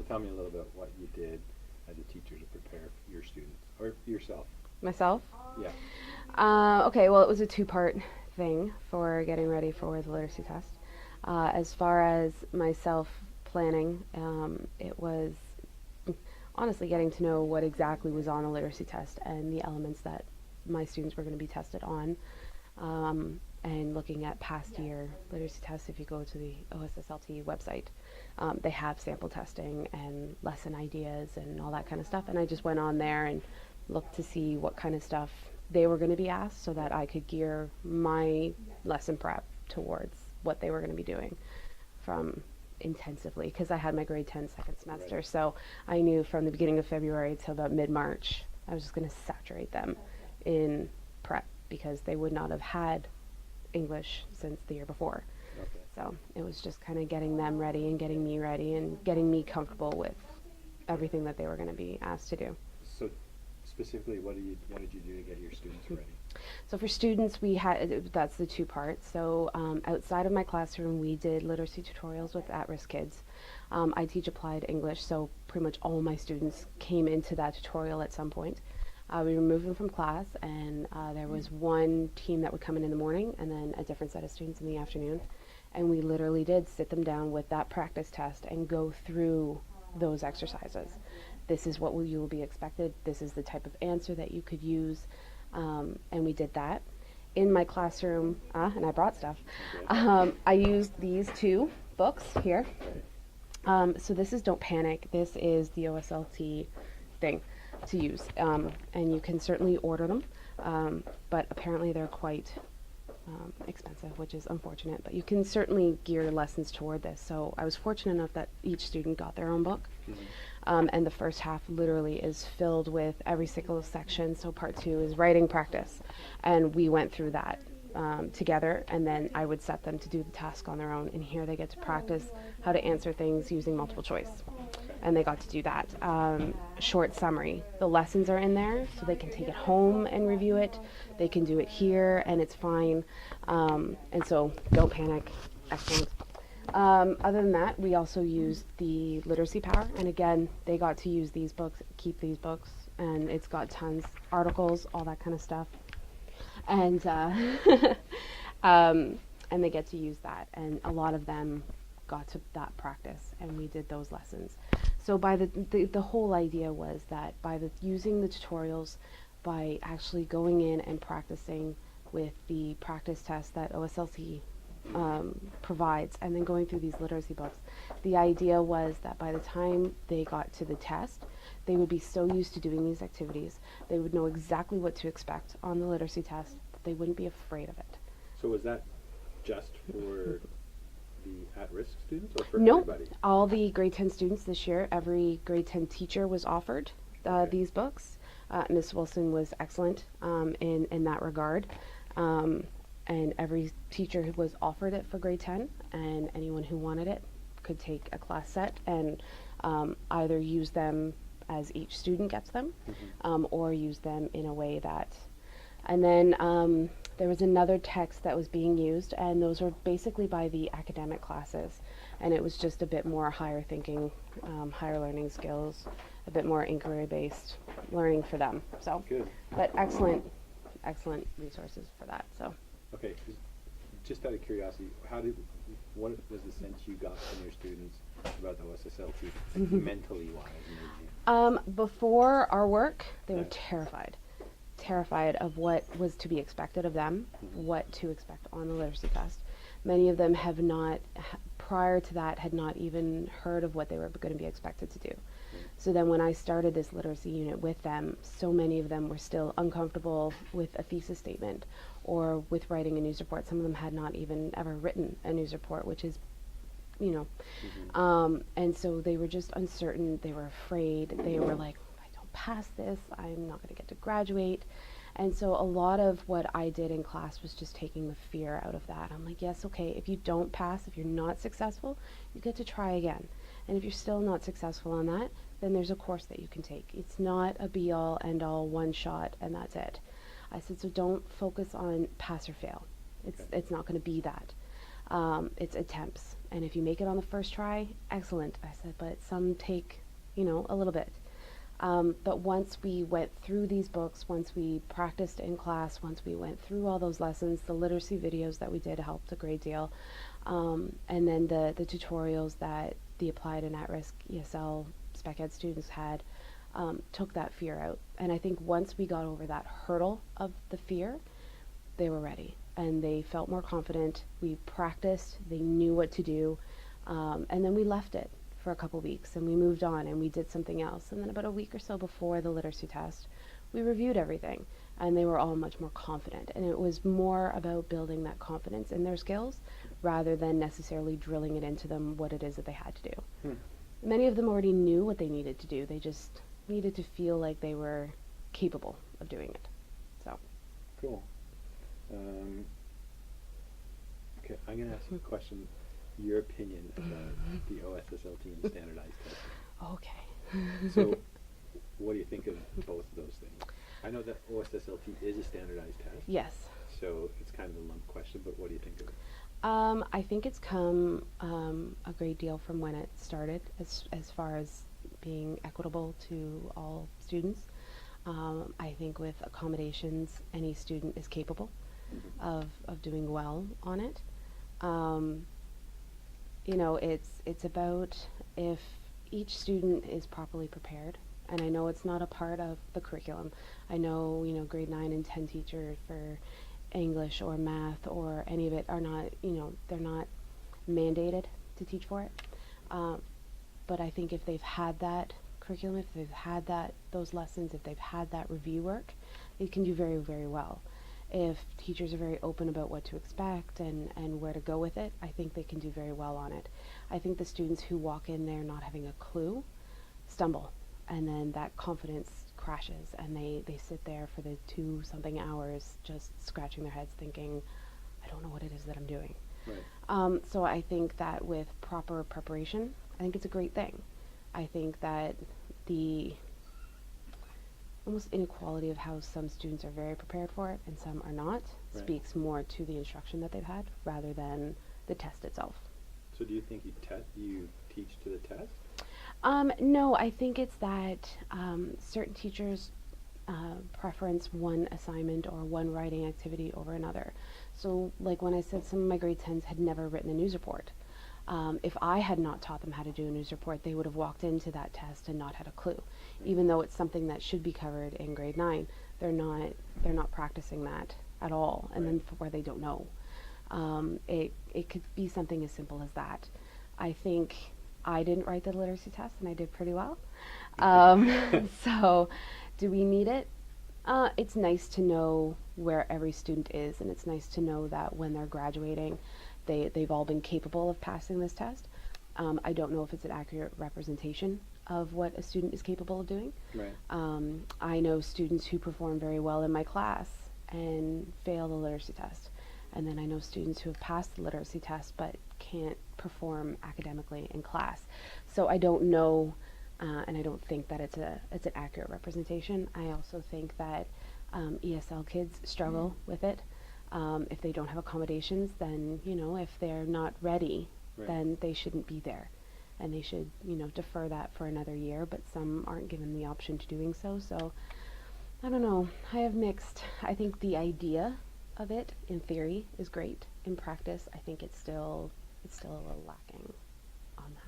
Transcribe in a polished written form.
tell me a little bit what you did as a teacher to prepare your students or yourself. Myself? Yeah. Okay, well, it was a two-part thing for getting ready for the literacy test. As far as myself planning, it was honestly getting to know what exactly was on a literacy test and the elements that my students were going to be tested on, and looking at past year literacy tests. If you go to the Osslt website, they have sample testing and lesson ideas and all that kind of stuff. And I just went on there and looked to see what kind of stuff they were going to be asked so that I could gear my lesson prep towards what they were going to be doing from intensively, because I had my grade 10 second semester. Right. So I knew from the beginning of February till about mid-March, I was just going to saturate them in prep because they would not have had English since the year before. Okay. So it was just kind of getting them ready and getting me comfortable with everything that they were going to be asked to do. So specifically, what did you do to get your students ready? So for students, we had, that's the two parts. So outside of my classroom, we did literacy tutorials with at-risk kids. I teach applied English, so pretty much all my students came into that tutorial at some point. We removed them from class, and there was one team that would come in the morning and then a different set of students in the afternoon. And we literally did sit them down with that practice test and go through those exercises. This is what you will be expected. This is the type of answer that you could use. And we did that. In my classroom, and I brought stuff, I used these two books here. So this is Don't Panic. This is the Osslt thing to use. And you can certainly order them, but apparently they're quite expensive, which is unfortunate. But you can certainly gear lessons toward this. So I was fortunate enough that each student got their own book. And the first half literally is filled with every single section. So part 2 is writing practice. And we went through that together, and then I would set them to do the task on their own. And here they get to practice how to answer things using multiple choice. And they got to do that. Short summary. The lessons are in there, so they can take it home and review it. They can do it here, and it's fine. And so don't panic. Excellent. Other than that, we also used the literacy power, and again, they got to use these books, keep these books, and it's got tons, articles, all that kind of stuff, and and they get to use that, and a lot of them got to that practice, and we did those lessons. So by the whole idea was that by using the tutorials, by actually going in and practicing with the practice test that Osslt provides, and then going through these literacy books, the idea was that by the time they got to the test, they would be so used to doing these activities, they would know exactly what to expect on the literacy test, that they wouldn't be afraid of it. So was that just for the at-risk students or for No, everybody? all the grade 10 students this year, every grade 10 teacher was offered these books. Ms. Wilson was excellent in that regard. And every teacher was offered it for grade 10, and anyone who wanted it could take a class set and either use them as each student gets them, or use them in a way that. And then there was another text that was being used, and those were basically by the academic classes, and it was just a bit more higher thinking, higher learning skills, a bit more inquiry-based learning for them. So, Good. but excellent resources for that. So. Okay, just out of curiosity, what was the sense you got from your students about the OSSLT, mentally wise? Before our work, they were terrified of what was to be expected of them, what to expect on the literacy test. Many of them have not, prior to that, had not even heard of what they were going to be expected to do. So then when I started this literacy unit with them, so many of them were still uncomfortable with a thesis statement or with writing a news report. Some of them had not even ever written a news report, which is, and so they were just uncertain. They were afraid. They were like, if I don't pass this, I'm not going to get to graduate. And so a lot of what I did in class was just taking the fear out of that. I'm like, yes, okay, if you don't pass, if you're not successful, you get to try again. And if you're still not successful on that, then there's a course that you can take. It's not a be-all, end-all, one shot, and that's it. I said, so don't focus on pass or fail. It's not going to be that. It's attempts. And if you make it on the first try, excellent. I said, but some take, a little bit. But once we went through these books, once we practiced in class, once we went through all those lessons, the literacy videos that we did helped a great deal. And then the tutorials that the applied and at-risk ESL spec ed students had took that fear out. And I think once we got over that hurdle of the fear, they were ready and they felt more confident. We practiced, they knew what to do, and then we left it for a couple weeks and we moved on and we did something else. And then about a week or so before the literacy test, we reviewed everything and they were all much more confident. And it was more about building that confidence in their skills rather than necessarily drilling it into them what it is that they had to do. Many of them already knew what they needed to do. They just needed to feel like they were capable of doing it. So. Cool. Okay, I'm going to ask you a question. Your opinion about the OSSLT and standardized testing. Okay. So, what do you think of both of those things? I know that OSSLT is a standardized test. Yes. So it's kind of a lump question, but what do you think of it? I think it's come a great deal from when it started, as far as being equitable to all students. I think with accommodations, any student is capable of doing well on it. It's about if each student is properly prepared. And I know it's not a part of the curriculum. I know, grade 9 and 10 teachers for English or math or any of it are not, they're not mandated to teach for it. But I think if they've had that curriculum, if they've had those lessons, if they've had that review work, they can do very, very well. If teachers are very open about what to expect and where to go with it, I think they can do very well on it. I think the students who walk in there not having a clue stumble, and then that confidence crashes and they sit there for the 2-something hours just scratching their heads thinking, I don't know what it is that I'm doing. Right. So I think that with proper preparation, I think it's a great thing. I think that the almost inequality of how some students are very prepared for it and some are not speaks more to the instruction that they've had rather than the test itself. So do you think you teach to the test? No, I think it's that certain teachers preference one assignment or one writing activity over another. So like when I said some of my grade 10s had never written a news report, if I had not taught them how to do a news report, they would have walked into that test and not had a clue. Even though it's something that should be covered in grade 9, they're not practicing that at all, and then for where they don't know. It could be something as simple as that. I think I didn't write the literacy test and I did pretty well. So do we need it? It's nice to know where every student is, and it's nice to know that when they're graduating, they've all been capable of passing this test. I don't know if it's an accurate representation of what a student is capable of doing. Right. I know students who perform very well in my class and fail the literacy test. And then I know students who have passed the literacy test but can't perform academically in class. So I don't know, and I don't think that it's an accurate representation. I also think that ESL kids struggle with it. If they don't have accommodations, then, if they're not ready, then they shouldn't be there. And they should, defer that for another year, but some aren't given the option to doing so. So, I don't know. I have mixed. I think the idea of it, in theory, is great. In practice, I think it's still a little lacking on that.